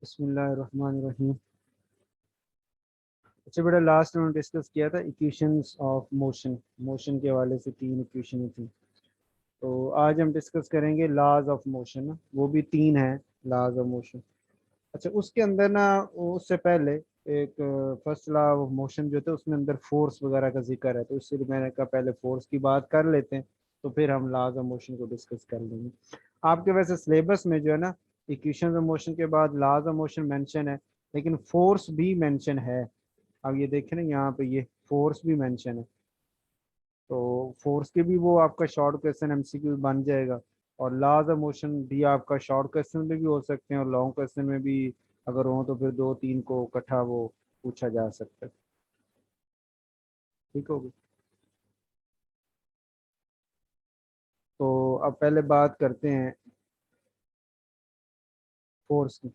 बिस्मिल्लाहिर्रहमानिर्रहीम। अच्छा बेटा, लास्ट में डिस्कस किया था इक्वेशंस ऑफ मोशन। मोशन के हवाले से तीन इक्वेशन थी, तो आज हम डिस्कस करेंगे लॉज ऑफ मोशन। वो भी तीन है लॉज ऑफ मोशन। अच्छा, उसके अंदर ना उससे पहले एक फर्स्ट लॉ ऑफ मोशन जो था उसमें अंदर फोर्स वगैरह का जिक्र है, तो इसलिए मैंने कहा पहले फोर्स की बात कर लेते हैं, तो फिर हम लॉज ऑफ मोशन को डिस्कस कर लेंगे। आपके वैसे सिलेबस में जो है ना, इक्वेशंस ऑफ मोशन के बाद लॉज ऑफ मोशन मेंशन है, लेकिन फोर्स भी मेंशन है। अब ये देखें ना, यहाँ पे ये फोर्स भी मेंशन है, तो फोर्स के भी वो आपका शॉर्ट क्वेश्चन एमसीक्यू बन जाएगा। और लॉज ऑफ मोशन भी आपका शॉर्ट क्वेश्चन में भी हो सकते हैं और लॉन्ग क्वेश्चन में भी अगर हो तो फिर दो तीन को इकट्ठा वो पूछा जा सकता है। ठीक होगी। तो अब पहले बात करते हैं फोर्स की।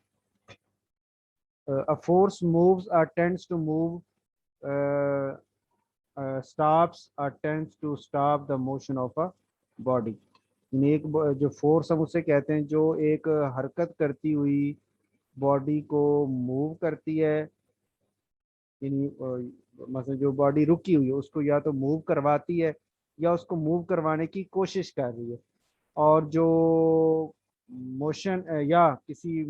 अ फोर्स मूव्स और टेंड्स टू मूव, स्टॉप्स और tends to stop the motion of a body. एक जो फोर्स हम उसे कहते हैं जो एक हरकत करती हुई बॉडी को मूव करती है, यानी मतलब जो बॉडी रुकी हुई है उसको या तो मूव करवाती है या उसको मूव करवाने की कोशिश कर रही है। और जो मोशन या किसी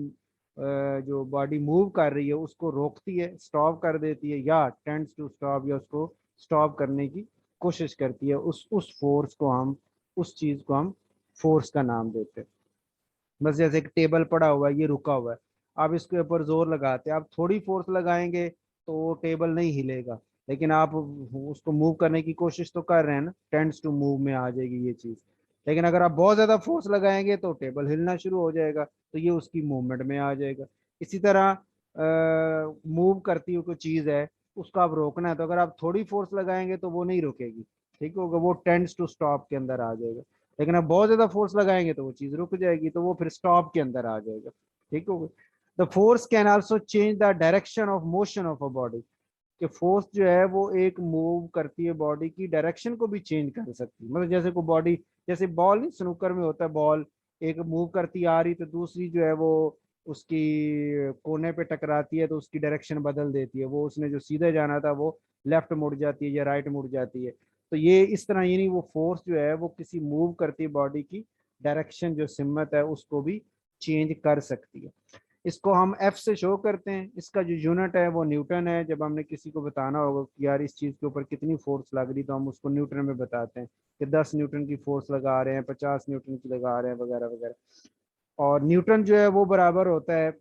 जो बॉडी मूव कर रही है उसको रोकती है, स्टॉप कर देती है, या टेंड्स टू स्टॉप, या उसको स्टॉप करने की कोशिश करती है, उस फोर्स को हम, उस चीज को हम फोर्स का नाम देते हैं। बस जैसे एक टेबल पड़ा हुआ है, ये रुका हुआ है, आप इसके ऊपर जोर लगाते हैं, आप थोड़ी फोर्स लगाएंगे तो वो टेबल नहीं हिलेगा, लेकिन आप उसको मूव करने की कोशिश तो कर रहे हैं ना, टेंड्स टू मूव में आ जाएगी ये चीज। लेकिन अगर आप बहुत ज्यादा फोर्स लगाएंगे तो टेबल हिलना शुरू हो जाएगा, तो ये उसकी मूवमेंट में आ जाएगा। इसी तरह मूव करती हुई कोई चीज है, उसको आप रोकना है, तो अगर आप थोड़ी फोर्स लगाएंगे तो वो नहीं रुकेगी, ठीक होगा, वो टेंड्स टू स्टॉप के अंदर आ जाएगा। लेकिन आप बहुत ज्यादा फोर्स लगाएंगे तो वो चीज रुक जाएगी, तो वो फिर स्टॉप के अंदर आ जाएगा। ठीक हो गया। The force can also change the direction of motion of a body. कि फोर्स जो है वो एक मूव करती है बॉडी की डायरेक्शन को भी चेंज कर सकती है। मतलब जैसे कोई बॉडी, जैसे बॉल नहीं स्नूकर में होता है, बॉल एक मूव करती आ रही तो दूसरी जो है वो उसकी कोने पे टकराती है तो उसकी डायरेक्शन बदल देती है, वो उसने जो सीधे जाना था वो लेफ्ट मुड़ जाती है या राइट मुड़ जाती है। तो ये इस तरह, यानी वो फोर्स जो है वो किसी मूव करती बॉडी की डायरेक्शन जो सिमत है उसको भी चेंज कर सकती है। इसको हम एफ से शो करते हैं, इसका जो यूनिट है वो न्यूटन है। जब हमने किसी को बताना होगा कि यार इस चीज के ऊपर कितनी फोर्स लग रही, तो हम उसको न्यूटन में बताते हैं कि 10 न्यूटन की फोर्स लगा रहे हैं, 50 न्यूटन की लगा रहे हैं, वगैरह वगैरह। और न्यूटन जो है वो बराबर होता है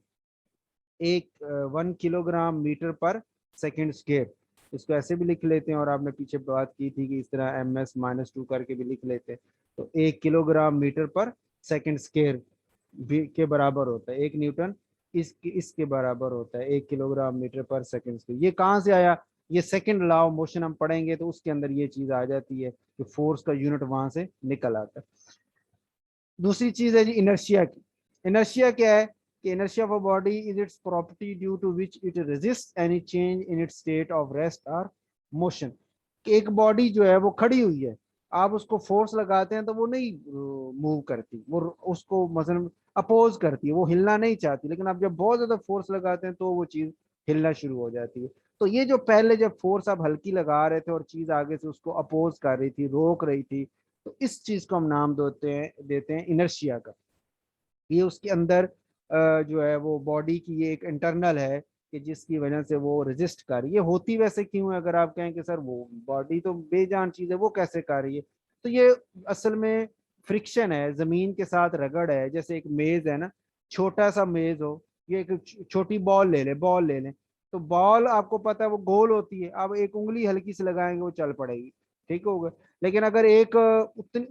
एक 1 किलोग्राम मीटर पर सेकेंड स्क्वायर। इसको ऐसे भी लिख लेते हैं, और आपने पीछे बात की थी कि इस तरह MS-2 करके भी लिख लेते हैं। तो 1 किलोग्राम मीटर पर सेकेंड स्क्वायर भी के बराबर होता है एक न्यूटन। इसके बराबर होता है 1 किलोग्राम मीटर पर सेकेंड स्क्वायर। ये कहाँ से आया? ये सेकेंड लॉ ऑफ मोशन हम पढ़ेंगे तो उसके अंदर ये चीज आ जाती है कि फोर्स का यूनिट वहां से निकल आता है। दूसरी चीज है जी इनर्शिया की। इनर्शिया क्या है? कि inertia of a body is its property due to which it resist any change in its state of rest और मोशन। एक बॉडी जो है वो खड़ी हुई है, आप उसको फोर्स लगाते हैं तो वो नहीं मूव करती, वो उसको मसलन अपोज करती है, वो हिलना नहीं चाहती। लेकिन आप जब बहुत ज्यादा फोर्स लगाते हैं तो वो चीज हिलना शुरू हो जाती है। तो ये जो पहले जब फोर्स आप हल्की लगा रहे थे और चीज आगे से उसको अपोज कर रही थी, रोक रही थी, तो इस चीज को हम नाम देते हैं इनर्शिया का। ये उसके अंदर जो है वो बॉडी की ये एक इंटरनल है कि जिसकी वजह से वो रेजिस्ट कर रही है। होती वैसे क्यों है? अगर आप कहें कि सर वो बॉडी तो बेजान चीज है, वो कैसे कर रही है, तो ये असल में फ्रिक्शन है, जमीन के साथ रगड़ है। जैसे एक मेज है ना, छोटा सा मेज हो, ये एक छोटी बॉल ले लें, तो बॉल आपको पता है वो गोल होती है, आप एक उंगली हल्की से लगाएंगे वो चल पड़ेगी, ठीक होगा। लेकिन अगर एक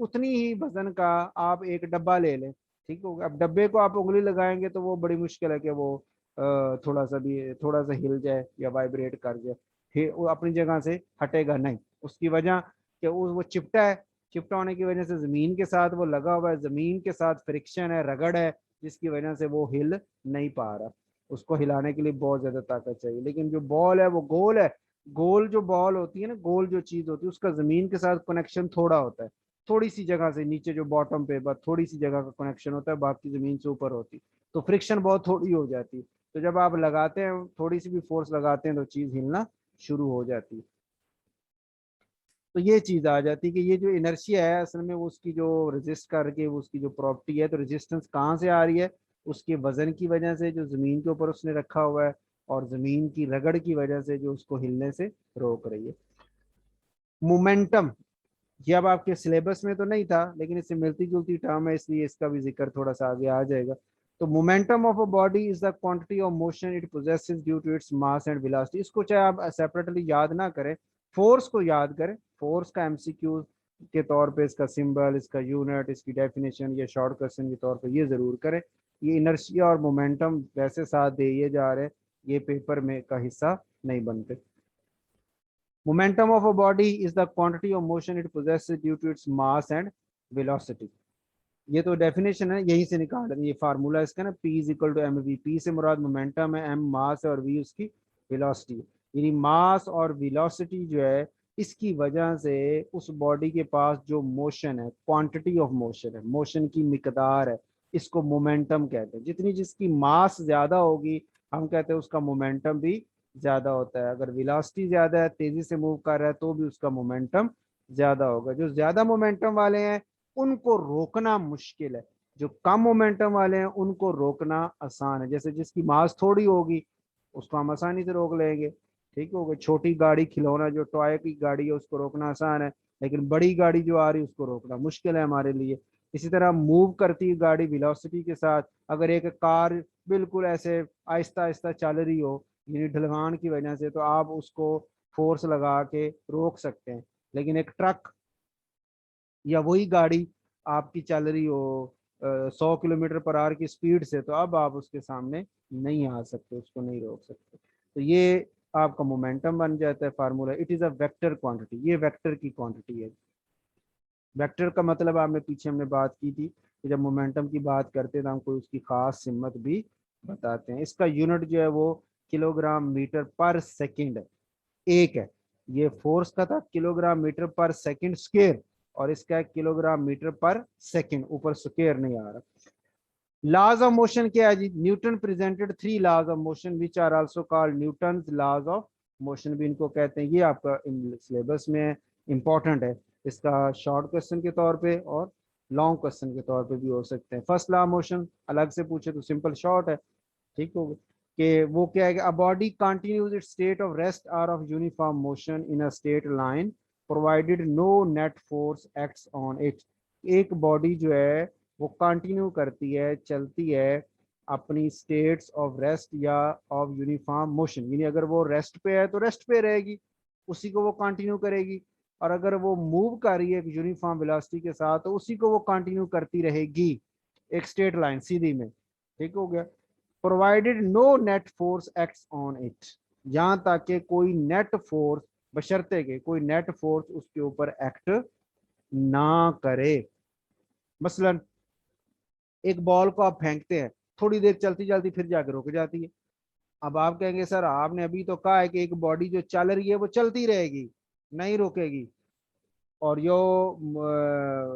उतनी ही वजन का आप एक डब्बा ले लें, ठीक होगा, अब डब्बे को आप उंगली लगाएंगे तो वो बड़ी मुश्किल है कि वो थोड़ा सा हिल जाए या वाइब्रेट कर जाए, फिर वो अपनी जगह से हटेगा नहीं। उसकी वजह कि वो चिपटा है, चिपटा होने की वजह से जमीन के साथ वो लगा हुआ है, जमीन के साथ फ्रिक्शन है, रगड़ है, जिसकी वजह से वो हिल नहीं पा रहा। उसको हिलाने के लिए बहुत ज्यादा ताकत चाहिए। लेकिन जो बॉल है वो गोल है, गोल जो बॉल होती है ना, गोल जो चीज होती है उसका जमीन के साथ कनेक्शन थोड़ा होता है, थोड़ी सी जगह से नीचे जो बॉटम पे बस थोड़ी सी जगह का कनेक्शन होता है, बाकी जमीन से ऊपर होती, तो फ्रिक्शन बहुत थोड़ी हो जाती है। तो जब आप लगाते हैं, थोड़ी सी भी फोर्स लगाते हैं तो चीज हिलना शुरू हो जाती है। तो ये चीज आ जाती है कि ये जो इनर्शिया है असल में वो उसकी जो रेजिस्ट करके वो उसकी जो प्रॉपर्टी है, तो रेजिस्टेंस कहाँ से आ रही है, उसके वजन की वजह से जो जमीन के ऊपर उसने रखा हुआ है, और जमीन की रगड़ की वजह से जो उसको हिलने से रोक रही है। मोमेंटम, ये अब आपके सिलेबस में तो नहीं था लेकिन इससे मिलती जुलती टर्म है, इसलिए इसका भी जिक्र थोड़ा सा आगे आ जाएगा। तो momentum of a body is the quantity of motion it possesses due to its mass and velocity. इसको चाहे आप सेपरेटली याद ना करें, फोर्स को याद करें। फोर्स का एमसीक्यू के तौर पे इसका सिंबल, इसका यूनिट, इसकी डेफिनेशन या शॉर्ट क्वेश्चन के तौर पे ये जरूर करें। ये इनर्शिया और मोमेंटम वैसे साथ दिए जा रहे हैं, ये पेपर में का हिस्सा नहीं बनते। Momentum of a body is the quantity of motion it possesses due to its mass and velocity। ये तो डेफिनेशन है, यहीं से निकाल रहे हैं, ये फार्मूला इसका ना, P is equal to M V. P से मुराद मोमेंटम है, एम मास है और वी उसकी वेलोसिटी है। यानी मास और वेलोसिटी जो है, इसकी वजह से उस बॉडी के पास जो मोशन है, क्वांटिटी ऑफ मोशन है, मोशन की मिकदार है, इसको मोमेंटम कहते हैं। जितनी जिसकी मास ज्यादा होगी हम कहते हैं उसका मोमेंटम भी ज्यादा होता है। अगर वेलोसिटी ज्यादा है, तेजी से मूव कर रहा है, तो भी उसका मोमेंटम ज्यादा होगा। जो ज्यादा मोमेंटम वाले हैं उनको रोकना मुश्किल है, जो कम मोमेंटम वाले हैं उनको रोकना आसान है। जैसे जिसकी मास थोड़ी होगी उसको हम आसानी से रोक लेंगे, ठीक हो गया। छोटी गाड़ी, खिलौना, जो टॉय की गाड़ी है उसको रोकना आसान है, लेकिन बड़ी गाड़ी जो आ रही है उसको रोकना मुश्किल है हमारे लिए। इसी तरह मूव करती है गाड़ी वेलोसिटी के साथ, अगर एक कार बिल्कुल ऐसे आहिस्ता आहिस्ता चल रही हो यानी ढलान की वजह से, तो आप उसको फोर्स लगा के रोक सकते हैं। लेकिन एक ट्रक या वही गाड़ी आपकी चल रही हो 100 किलोमीटर पर आवर की स्पीड से, तो अब आप उसके सामने नहीं आ सकते, उसको नहीं रोक सकते। तो ये आपका मोमेंटम बन जाता है formula. It is a vector quantity, ये वेक्टर की क्वांटिटी है। वेक्टर का मतलब आपने पीछे हमने बात की थी कि जब मोमेंटम की बात करते हैं तो हम कोई उसकी खास सिमत भी बताते हैं। इसका यूनिट जो है वो किलोग्राम मीटर पर सेकंड एक है। ये फोर्स का था kilogram metre per second square, और इसका है किलोग्राम मीटर पर सेकंड, ऊपर स्क्वायर नहीं आ रहा। लॉज ऑफ मोशन क्या है जी? Newton presented 3 laws of motion which are also called Newton laws of motion भी इनको कहते हैं। ये आपका सिलेबस में है, इंपॉर्टेंट है। इसका शॉर्ट क्वेश्चन के तौर पे और लॉन्ग क्वेश्चन के तौर पे भी हो सकते हैं। फर्स्ट लॉ ऑफ मोशन अलग से पूछे तो सिंपल शॉर्ट है, ठीक हो गया। कि वो क्या है कि a body continues its state of rest or of uniform motion in a straight line provided no net force acts on it. एक बॉडी जो है वो कंटिन्यू करती है, चलती है अपनी स्टेट्स ऑफ रेस्ट या ऑफ यूनिफॉर्म मोशन, यानी अगर वो रेस्ट पे है तो रेस्ट पे रहेगी, उसी को वो कंटिन्यू करेगी। और अगर वो मूव कर रही है यूनिफॉर्म वेलोसिटी के साथ तो उसी को वो कंटिन्यू करती रहेगी एक स्ट्रेट लाइन सीधी में, ठीक हो गया। Provided no net force acts on it, जहां तक के कोई नेट फोर्स, बशर्ते के कोई नेट फोर्स उसके ऊपर एक्ट ना करे। मसलन एक बॉल को आप फेंकते हैं, थोड़ी देर चलती चलती फिर जाकर रुक जाती है। अब आप कहेंगे सर आपने अभी तो कहा है कि एक बॉडी जो चल रही है वो चलती रहेगी, नहीं रुकेगी, और जो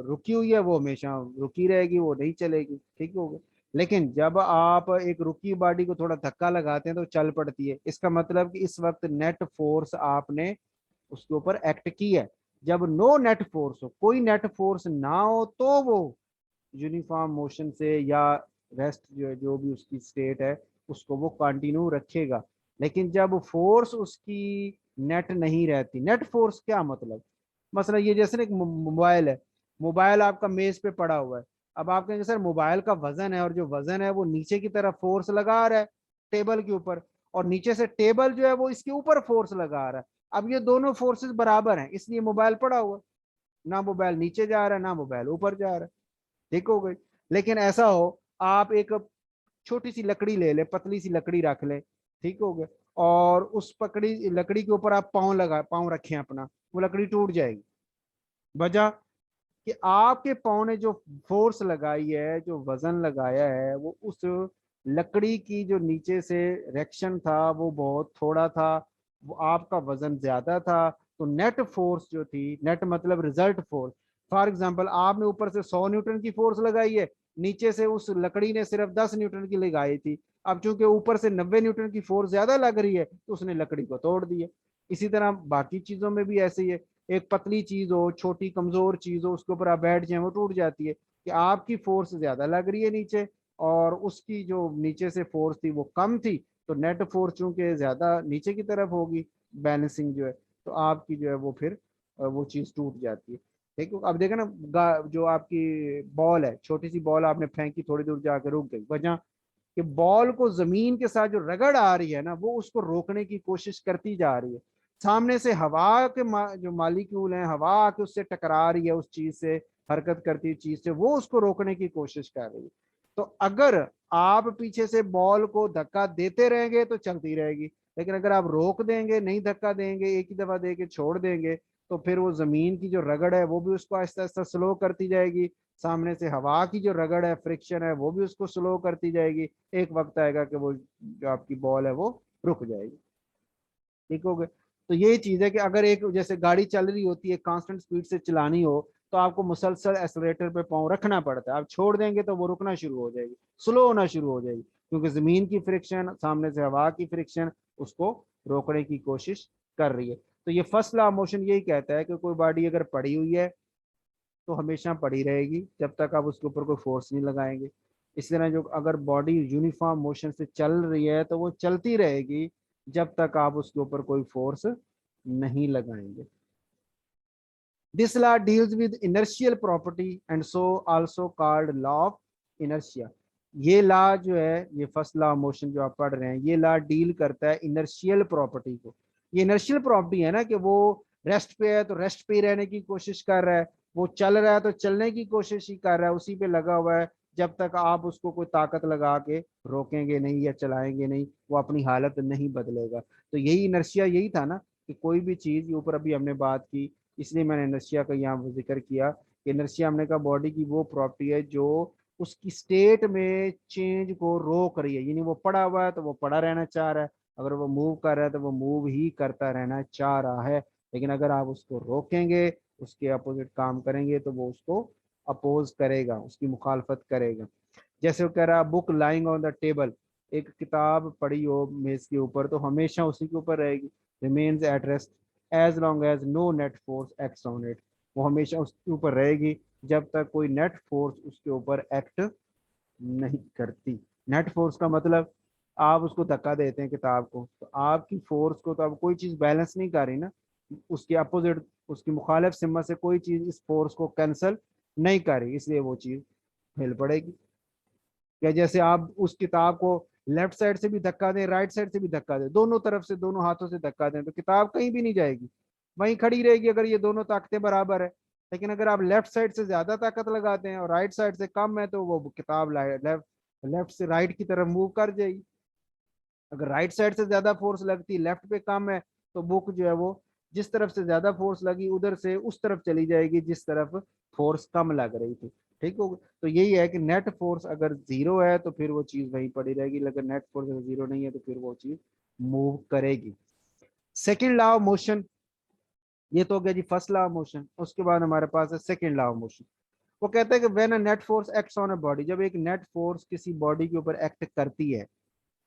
रुकी हुई है वो हमेशा रुकी रहेगी, वो नहीं चलेगी, ठीक हो गया। लेकिन जब आप एक रुकी बॉडी को थोड़ा धक्का लगाते हैं तो चल पड़ती है। इसका मतलब कि इस वक्त नेट फोर्स आपने उसके ऊपर एक्ट की है। जब नो नेट फोर्स हो, कोई नेट फोर्स ना हो, तो वो यूनिफॉर्म मोशन से या रेस्ट जो भी उसकी स्टेट है उसको वो कंटिन्यू रखेगा। लेकिन जब फोर्स उसकी नेट नहीं रहती, नेट फोर्स क्या मतलब, मसला ये जैसे ना एक मोबाइल है, मोबाइल आपका मेज पे पड़ा हुआ है। अब आप कहेंगे सर मोबाइल का वजन है और जो वजन है वो नीचे की तरफ फोर्स लगा रहा है टेबल के ऊपर, और नीचे से टेबल जो है वो इसके ऊपर फोर्स लगा रहा है। अब ये दोनों फोर्सेस बराबर हैं, इसलिए मोबाइल पड़ा हुआ है, ना मोबाइल नीचे जा रहा है ना मोबाइल ऊपर जा रहा है, ठीक हो गई। लेकिन ऐसा हो आप एक छोटी सी लकड़ी ले ले, पतली सी लकड़ी रख ले, ठीक हो गया, और उस पकड़ी लकड़ी के ऊपर आप पाँव रखें अपना, वो लकड़ी टूट जाएगी। वजह कि आपके पाँव ने जो फोर्स लगाई है, जो वजन लगाया है, वो उस लकड़ी की जो नीचे से रिएक्शन था वो बहुत थोड़ा था, वो आपका वजन ज्यादा था। तो नेट फोर्स जो थी, नेट मतलब रिजल्ट फोर्स, फॉर एग्जांपल आपने ऊपर से 100 न्यूटन की फोर्स लगाई है, नीचे से उस लकड़ी ने सिर्फ 10 न्यूटन की लगाई थी, अब चूंकि ऊपर से 90 न्यूटन की फोर्स ज्यादा लग रही है तो उसने लकड़ी को तोड़ दिया। इसी तरह बाकी चीजों में भी ऐसे ही है, एक पतली चीज हो, छोटी कमजोर चीज हो, उसके ऊपर आप बैठ जाए वो टूट जाती है, कि आपकी फोर्स ज्यादा लग रही है नीचे और उसकी जो नीचे से फोर्स थी वो कम थी, तो नेट फोर्स चूंकि ज्यादा नीचे की तरफ होगी, बैलेंसिंग जो है, तो आपकी जो है वो फिर वो चीज टूट जाती है। ठीक है, अब देखा ना, जो आपकी बॉल है, छोटी सी बॉल आपने फेंकी, थोड़ी दूर जाकर रुक गई, वजह कि बॉल को जमीन के साथ जो रगड़ आ रही है ना, वो उसको रोकने की कोशिश करती जा रही है। सामने से हवा के जो मालिक्यूल हैं, हवा आके उससे टकरा रही है, उस चीज से, हरकत करती चीज से, वो उसको रोकने की कोशिश कर रही है। तो अगर आप पीछे से बॉल को धक्का देते रहेंगे तो चलती रहेगी, लेकिन अगर आप रोक देंगे, नहीं धक्का देंगे, एक ही दफा दे के छोड़ देंगे, तो फिर वो जमीन की जो रगड़ है वो भी उसको आहिस्ता आहिस्ता स्लो करती जाएगी, सामने से हवा की जो रगड़ है, फ्रिक्शन है, वो भी उसको स्लो करती जाएगी। एक वक्त आएगा कि वो जो आपकी बॉल है वो रुक जाएगी। ठीक हो गया। तो ये चीज है कि अगर एक जैसे गाड़ी चल रही होती है, कांस्टेंट स्पीड से चलानी हो, तो आपको मुसलसल एक्सलेटर पे पाँव रखना पड़ता है। आप छोड़ देंगे तो वो रुकना शुरू हो जाएगी, स्लो होना शुरू हो जाएगी, क्योंकि जमीन की फ्रिक्शन, सामने से हवा की फ्रिक्शन उसको रोकने की कोशिश कर रही है। तो ये फर्स्ट लॉ मोशन यही कहता है कि कोई बॉडी अगर पड़ी हुई है तो हमेशा पड़ी रहेगी जब तक आप उसके ऊपर कोई फोर्स नहीं लगाएंगे। इसी तरह जो अगर बॉडी यूनिफॉर्म मोशन से चल रही है तो वो चलती रहेगी जब तक आप उसके ऊपर कोई फोर्स नहीं लगाएंगे। This law deals with inertial property and so also called law of inertia. ये लॉ जो है, ये फर्स्ट लॉ ऑफ मोशन जो आप पढ़ रहे हैं, ये लॉ डील करता है इनर्शियल प्रॉपर्टी को। ये इनर्शियल प्रॉपर्टी है ना, कि वो रेस्ट पे है तो रेस्ट पे ही रहने की कोशिश कर रहा है, वो चल रहा है तो चलने की कोशिश ही कर रहा है, उसी पे लगा हुआ है, जब तक आप उसको कोई ताकत लगा के रोकेंगे नहीं या चलाएंगे नहीं, वो अपनी हालत नहीं बदलेगा। तो यही इनर्शिया यही था ना, कि कोई भी चीज, ऊपर अभी हमने बात की, इसलिए मैंने इनर्शिया का यहाँ जिक्र किया कि इनर्शिया हमने कहा बॉडी की वो प्रॉपर्टी है जो उसकी स्टेट में चेंज को रोक रही है। यानी वो पड़ा हुआ है तो वो पड़ा रहना चाह रहा है, अगर वो मूव कर रहा है तो वो मूव ही करता रहना चाह रहा है, लेकिन अगर आप उसको रोकेंगे, उसके अपोजिट काम करेंगे, तो वो उसको अपोज करेगा, उसकी मुखालफत करेगा। जैसे वो कह रहा है book lying on the table, एक किताब पड़ी हो मेज के ऊपर तो हमेशा उसी के ऊपर रहेगी, remains at rest as long as no net force acts on it. वो हमेशा उसके ऊपर रहेगी जब तक कोई नेट फोर्स उसके ऊपर एक्ट नहीं करती। नेट फोर्स का मतलब, आप उसको धक्का देते हैं किताब को, तो आपकी फोर्स को तो अब कोई चीज बैलेंस नहीं कर रही ना, उसके अपोजिट, उसकी मुखालिफ सिम्मा से कोई चीज इस फोर्स को कैंसल नहीं कर रही, इसलिए वो चीज हिल पड़ेगी। या जैसे आप उस किताब को लेफ्ट साइड से भी धक्का दें, राइट साइड से भी धक्का दें, दोनों तरफ से, दोनों हाथों से धक्का दें, तो किताब कहीं भी नहीं जाएगी, वहीं खड़ी रहेगी अगर ये दोनों ताकतें बराबर है। लेकिन अगर आप लेफ्ट साइड से ज्यादा ताकत लगाते हैं और राइट साइड से कम है, तो वो किताब लेफ्ट लेफ्ट से राइट की तरफ मूव कर जाएगी। अगर राइट साइड से ज्यादा फोर्स लगती है, लेफ्ट पे कम है, तो बुक जो है वो जिस तरफ से ज्यादा फोर्स लगी उधर से उस तरफ चली जाएगी जिस तरफ फोर्स कम लग रही थी। ठीक हो, तो यही है कि नेट फोर्स अगर जीरो है तो फिर वो चीज वहीं पड़ी रहेगी, अगर नेट फोर्स अगर जीरो नहीं है तो फिर वो चीज मूव करेगी। सेकेंड लॉ ऑफ मोशन, ये तो हो गया जी फर्स्ट लॉ ऑफ मोशन। उसके बाद हमारे पास है सेकेंड लॉ ऑफ मोशन। वो कहता है कि when a net force acts on a body, जब एक नेट फोर्स किसी बॉडी के ऊपर एक्ट करती है।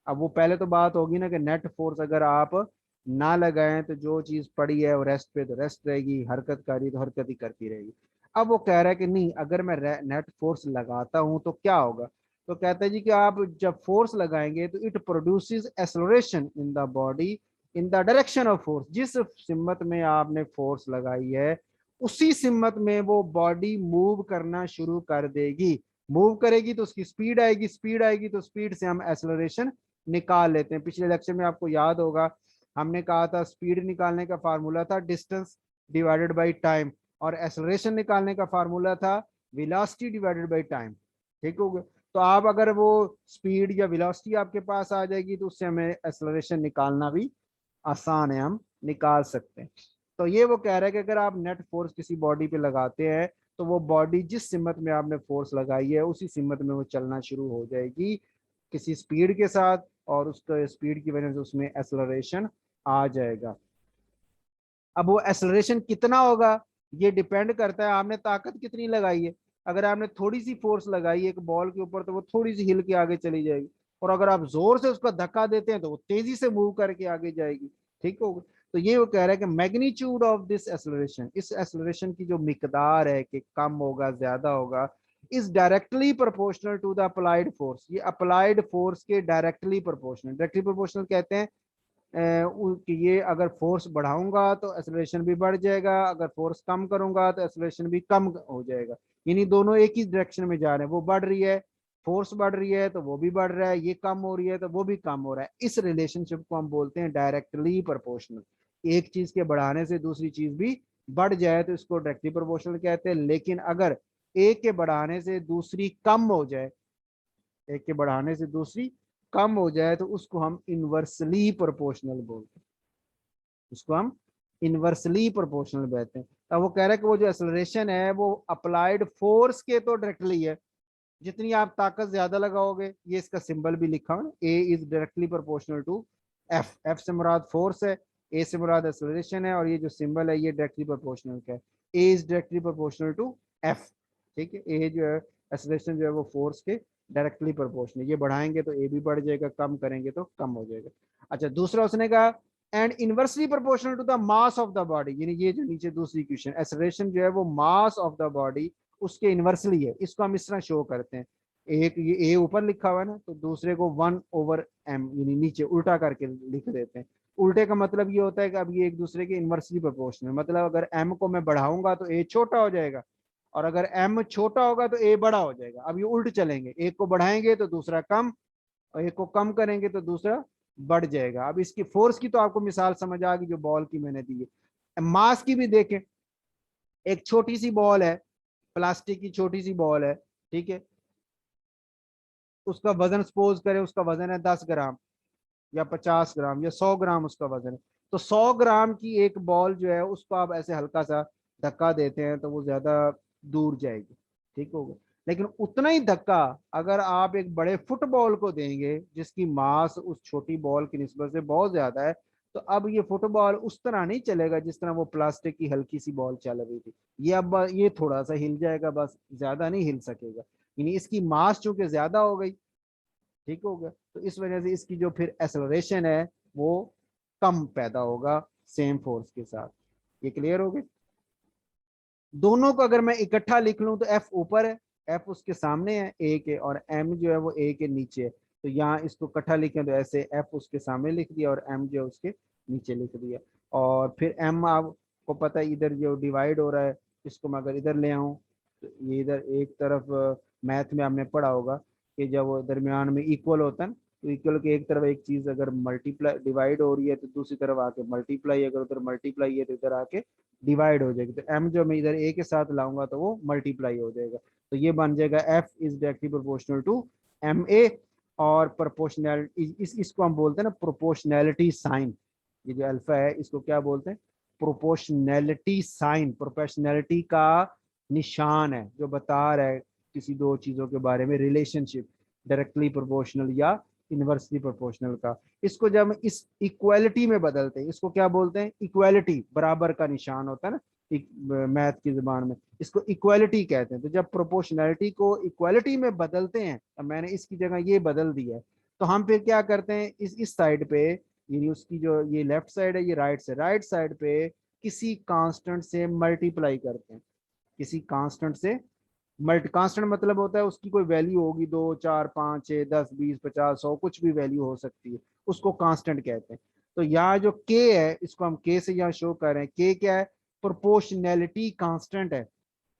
अब वो पहले तो बात होगी ना कि नेट फोर्स अगर आप ना लगाएं तो जो चीज पड़ी है वो रेस्ट पे तो रेस्ट रहेगी, हरकत कर रही तो हरकत ही करती रहेगी। अब वो कह रहा है कि नहीं, अगर मैं नेट फोर्स लगाता हूं तो क्या होगा। तो कहता है जी कि आप जब फोर्स लगाएंगे तो it produces acceleration in the body in the direction of force. जिस सिम्मत में आपने फोर्स लगाई है उसी सिम्मत में वो बॉडी मूव करना शुरू कर देगी। मूव करेगी तो उसकी स्पीड आएगी, स्पीड आएगी तो स्पीड से हम एक्सेलरेशन निकाल लेते हैं। पिछले लेक्चर में आपको याद होगा हमने कहा था स्पीड निकालने का फार्मूला था डिस्टेंस डिवाइडेड बाई टाइम, और एक्सेलरेशन निकालने का फार्मूला था वेलोसिटी डिवाइडेड बाई टाइम। ठीक हो गया। तो आप अगर वो स्पीड या वेलोसिटी आपके पास आ जाएगी तो उससे हमें एक्सेलरेशन निकालना भी आसान है, हम निकाल सकते हैं। तो ये वो कह रहा है कि अगर आप नेट फोर्स किसी बॉडी पे लगाते हैं तो वो बॉडी जिस सिमत में आपने फोर्स लगाई है उसी सिमत में वो चलना शुरू हो जाएगी किसी स्पीड के साथ, और उसका स्पीड की वजह से उसमें एक्सेलरेशन आ जाएगा। अब वो एक्सेलरेशन कितना होगा ये डिपेंड करता है आपने ताकत कितनी लगाई है। अगर आपने थोड़ी सी फोर्स लगाई है एक बॉल के ऊपर तो वो थोड़ी सी हिल के आगे चली जाएगी। और अगर आप जोर से उसका धक्का देते हैं तो वो तेजी से मूव करके आगे जाएगी। ठीक होगा। तो ये वो कह रहा है कि मैग्नीट्यूड ऑफ दिस एक्सेलरेशन, इस एक्सेलरेशन की जो मिकदार है कि कम होगा ज्यादा होगा, is directly proportional to the applied force. ये अप्लाइड फोर्स के डायरेक्टली प्रोपोर्शनल, डायरेक्टली प्रोपोर्शनल कहते हैं कि ये अगर फोर्स बढ़ाऊंगा तो एक्सेलरेशन भी बढ़ जाएगा, अगर फोर्स कम करूंगा तो एक्सेलरेशन भी कम हो जाएगा। यानी दोनों एक ही डायरेक्शन में जा रहे हैं, वो बढ़ रही है, फोर्स बढ़ रही है तो वो भी बढ़ रहा है, ये कम हो रही है तो वो भी कम हो रहा है। इस रिलेशनशिप को हम बोलते हैं डायरेक्टली प्रोपोर्शनल। एक चीज के बढ़ाने से दूसरी चीज भी बढ़ जाए तो इसको डायरेक्टली प्रोपोर्शनल कहते हैं। लेकिन अगर एक के बढ़ाने से दूसरी कम हो जाए, एक के बढ़ाने से दूसरी कम हो जाए तो उसको हम इनवर्सली प्रोपोर्शनल बोलते हैं, उसको हम इनवर्सली प्रोपोर्शनल कहते हैं। अब वो कह रहा है कि वो जो एक्सेलरेशन है वो अप्लाइड फोर्स के तो डायरेक्टली है, जितनी आप ताकत ज्यादा लगाओगे, ये इसका सिंबल भी लिखा है, A is directly proportional to F. F से मुराद फोर्स है, ए से मुराद एक्सेलरेशन है, और ये जो सिंबल है ये डायरेक्टली प्रोपोर्शनल का है। A is directly proportional to F. ठीक है, ए जो है एक्सेलरेशन जो है वो फोर्स के डायरेक्टली प्रोपोर्शनल, ये बढ़ाएंगे तो ए भी बढ़ जाएगा, कम करेंगे तो कम हो जाएगा। अच्छा, दूसरा उसने कहा and inversely proportional to the mass of the body, यानी ये जो नीचे दूसरी क्वेश्चन, एक्सेलरेशन जो है वो मास ऑफ द बॉडी उसके इनवर्सली है। इसको हम इस तरह शो करते हैं, एक ये ए ऊपर लिखा हुआ है ना, तो दूसरे को 1/m यानी नीचे उल्टा करके लिख देते हैं। उल्टे का मतलब ये होता है कि अब ये एक दूसरे के इनवर्सली प्रोपोर्शनल, मतलब अगर m को मैं बढ़ाऊंगा तो a छोटा हो जाएगा, और अगर m छोटा होगा तो a बड़ा हो जाएगा। अब ये उल्ट चलेंगे, एक को बढ़ाएंगे तो दूसरा कम, और एक को कम करेंगे तो दूसरा बढ़ जाएगा। अब इसकी फोर्स की तो आपको मिसाल समझ आ गई जो बॉल की मैंने दी है। मास की भी देखें, एक छोटी सी बॉल है, प्लास्टिक की छोटी सी बॉल है, ठीक है, उसका वजन सपोज करें, उसका वजन है 10 ग्राम या 50 ग्राम या 100 ग्राम उसका वजन है। तो 100 ग्राम की एक बॉल जो है उसको आप ऐसे हल्का सा धक्का देते हैं तो वो ज्यादा दूर जाएगी, ठीक होगा। लेकिन उतना ही धक्का अगर आप एक बड़े फुटबॉल को देंगे जिसकी मास उस छोटी बॉल की निस्बत से बहुत ज्यादा है, तो अब ये फुटबॉल उस तरह नहीं चलेगा जिस तरह वो प्लास्टिक की हल्की सी बॉल चल रही थी। ये अब ये थोड़ा सा हिल जाएगा, बस ज्यादा नहीं हिल सकेगा, यानी इसकी मास चूंकि ज्यादा हो गई, ठीक हो गया, तो इस वजह से इसकी जो फिर एक्सेलरेशन है वो कम पैदा होगा सेम फोर्स के साथ। ये क्लियर हो गया। दोनों को अगर मैं इकट्ठा लिख लूं तो एफ ऊपर है, एफ उसके सामने है ए के, और एम जो है वो ए के नीचे है। तो यहाँ इसको इकट्ठा लिखें तो ऐसे एफ उसके सामने लिख दिया और एम जो है उसके नीचे लिख दिया। और फिर एम आपको पता है इधर जो डिवाइड हो रहा है, इसको मैं अगर इधर ले आऊं तो ये इधर एक तरफ, मैथ में आपने पढ़ा होगा कि जब वो दरमियान में इक्वल होता है ना, तो इक्वल के एक तरफ एक चीज अगर मल्टीप्लाई डिवाइड हो रही है तो दूसरी तरफ आके मल्टीप्लाई, अगर उधर मल्टीप्लाई है तो इधर आके डिवाइड हो जाएगी। तो एम जो मैं इधर ए के साथ लाऊंगा तो वो मल्टीप्लाई हो जाएगा, तो ये बन जाएगा F is directly proportional to M A. और प्रोपोर्शनैलिटी इसको हम बोलते हैं ना प्रोपोर्शनैलिटी साइन, ये जो अल्फा है इसको क्या बोलते हैं, प्रोपोर्शनैलिटी साइन, प्रोपोर्शनैलिटी का निशान है जो बता रहा है किसी दो चीजों के बारे में रिलेशनशिप, डायरेक्टली प्रोपोर्शनल या इनवर्सली प्रोपोर्शनल का। इसको जब हम इस इक्वालिटी में बदलते हैं, इसको क्या बोलते हैं, इक्वालिटी, बराबर का निशान होता है ना मैथ की जुबान में, इसको इक्वालिटी कहते हैं। तो जब प्रोपोर्शनैलिटी को इक्वालिटी में बदलते हैं, अब मैंने इसकी जगह ये बदल दिया है, तो हम फिर क्या करते हैं, इस साइड पे, यानी उसकी जो ये लेफ्ट साइड है ये राइट से, राइट साइड पे किसी कांस्टेंट से मल्टीप्लाई करते हैं, किसी कांस्टेंट से मल्टी, कांस्टेंट मतलब होता है उसकी कोई वैल्यू होगी, 2 4 5 6 10 20 50 100 कुछ भी वैल्यू हो सकती है, उसको कांस्टेंट कहते हैं। तो यहाँ जो के है इसको हम के से यहाँ शो कर रहे हैं, के क्या है, प्रोपोर्शनैलिटी कांस्टेंट है।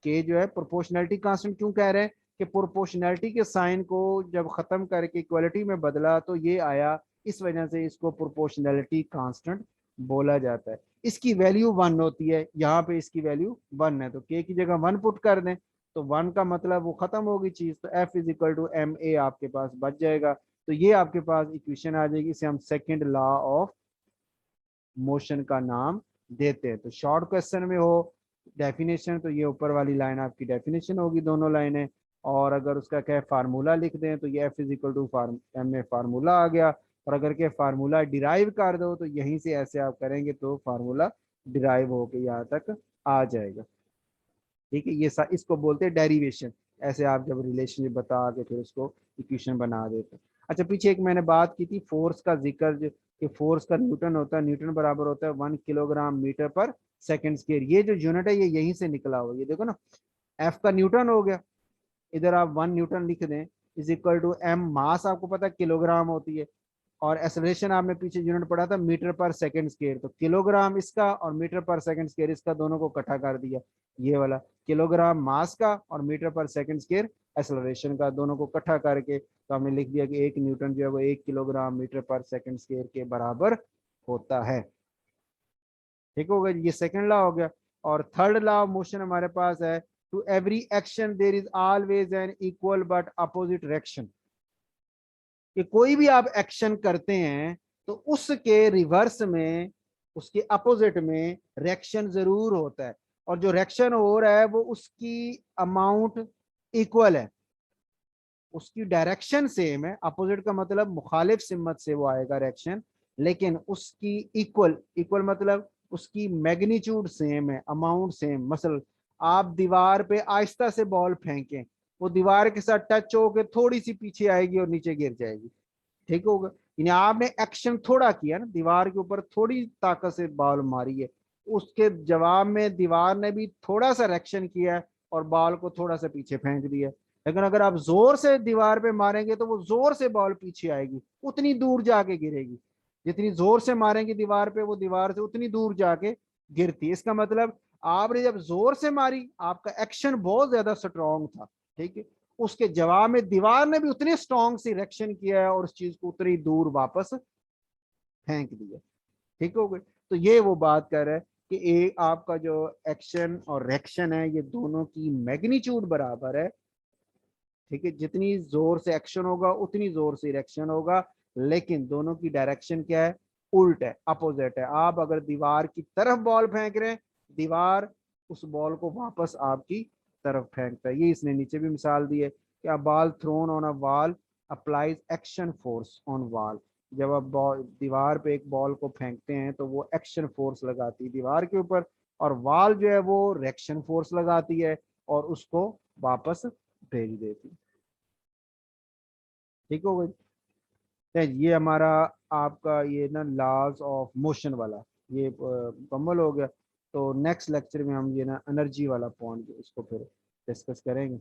के जो है प्रोपोर्शनैलिटी कांस्टेंट क्यों कह रहे हैं कि प्रोपोर्शनैलिटी के साइन को जब खत्म करके इक्वालिटी में बदला तो ये आया, इस वजह से इसको प्रोपोर्शनैलिटी कांस्टेंट बोला जाता है। इसकी वैल्यू 1 होती है, यहाँ पे इसकी वैल्यू 1 है, तो के की जगह 1 पुट कर दें तो 1 का मतलब वो खत्म होगी चीज, तो F is equal to M A आपके पास बच जाएगा। तो ये आपके पास इक्वेशन आ जाएगी, इसे हम सेकेंड लॉ ऑफ मोशन का नाम देते हैं। तो शॉर्ट क्वेश्चन में हो डेफिनेशन तो ये ऊपर वाली लाइन आपकी डेफिनेशन होगी, दोनों लाइनें, और अगर उसका क्या फार्मूला लिख दें तो ये F is equal to M A formula आ गया। और अगर के फार्मूला डिराइव कर दो तो यहीं से ऐसे आप करेंगे तो फार्मूला डिराइव होके यहाँ तक आ जाएगा। ठीक है, इसको बोलते हैं डेरिवेशन। ऐसे आप जब रिलेशनशिप बता के फिर उसको इक्वेशन बना देते हैं। अच्छा पीछे एक मैंने बात की थी फोर्स का जिक्र कि फोर्स का न्यूटन होता है, न्यूटन बराबर होता है 1 kilogram metre per second square. ये जो यूनिट है ये यहीं से निकला हुआ, ये देखो ना, एफ का न्यूटन हो गया, इधर आप 1 न्यूटन लिख दें, इज इक्वल टू एम, मास आपको पता है किलोग्राम होती है, और एक्सेलरेशन आपने पीछे यूनिट पढ़ा था मीटर पर सेकंड स्क्वायर, तो किलोग्राम इसका और मीटर पर सेकंड स्क्वायर इसका, दोनों को इकट्ठा कर दिया, ये वाला किलोग्राम मास का और metre per second square acceleration का, दोनों को इकट्ठा करके तो हमने लिख दिया कि 1 न्यूटन जो है वो 1 kilogram metre per second square के बराबर होता है। ठीक हो गया, ये सेकंड लॉ हो गया। और थर्ड लॉ ऑफ मोशन हमारे पास है, to every action there is always an equal but opposite reaction, कि कोई भी आप एक्शन करते हैं तो उसके रिवर्स में, उसके अपोजिट में रिएक्शन जरूर होता है, और जो रिएक्शन हो रहा है वो उसकी अमाउंट इक्वल है, उसकी डायरेक्शन सेम है, अपोजिट का मतलब मुखालिफ सिमत से वो आएगा रिएक्शन, लेकिन उसकी इक्वल, इक्वल मतलब उसकी मैग्नीट्यूड सेम है, अमाउंट सेम। मसल आप दीवार पे आहिस्ता से बॉल फेंकें, वो दीवार के साथ टच होकर थोड़ी सी पीछे आएगी और नीचे गिर जाएगी, ठीक होगा। यानी आपने एक्शन थोड़ा किया ना, दीवार के ऊपर थोड़ी ताकत से बॉल मारी है, उसके जवाब में दीवार ने भी थोड़ा सा रिएक्शन किया है और बॉल को थोड़ा सा पीछे फेंक दिया। लेकिन अगर आप जोर से दीवार पे मारेंगे तो वो जोर से बॉल पीछे आएगी, उतनी दूर जाके गिरेगी, जितनी जोर से मारेंगे दीवार पे वो दीवार से उतनी दूर जाके गिरती है। इसका मतलब आपने जब जोर से मारी, आपका एक्शन बहुत ज्यादा स्ट्रॉन्ग था, ठीक है, उसके जवाब में दीवार ने भी उतने स्ट्रॉन्ग से रिएक्शन किया है और उस चीज को उतनी दूर वापस फेंक दिया, ठीक हो गई। तो ये वो बात कर रहा है कि एक आपका जो एक्शन और रिएक्शन है ये दोनों की मैग्नीट्यूड बराबर है, ठीक है, जितनी जोर से एक्शन होगा उतनी जोर से रिएक्शन होगा, लेकिन दोनों की डायरेक्शन क्या है, उल्ट है, अपोजिट है। आप अगर दीवार की तरफ बॉल फेंक रहे हैं, दीवार उस बॉल को वापस आपकी तरफ फेंकता है। ये इसने नीचे भी मिसाल दी है कि a ball thrown on a wall applies action force on wall, जब आप बॉल दीवार पे एक बॉल को फेंकते हैं तो वो एक्शन फोर्स लगाती है दीवार के ऊपर, और वॉल जो है वो रिएक्शन फोर्स लगाती है और उसको वापस भेज देती है, ठीक हो गई। ये हमारा आपका ये ना लॉज ऑफ मोशन वाला ये मुकम्मल हो गया। तो नेक्स्ट लेक्चर में हम ये ना एनर्जी वाला पॉइंट इसको फिर डिस्कस करेंगे।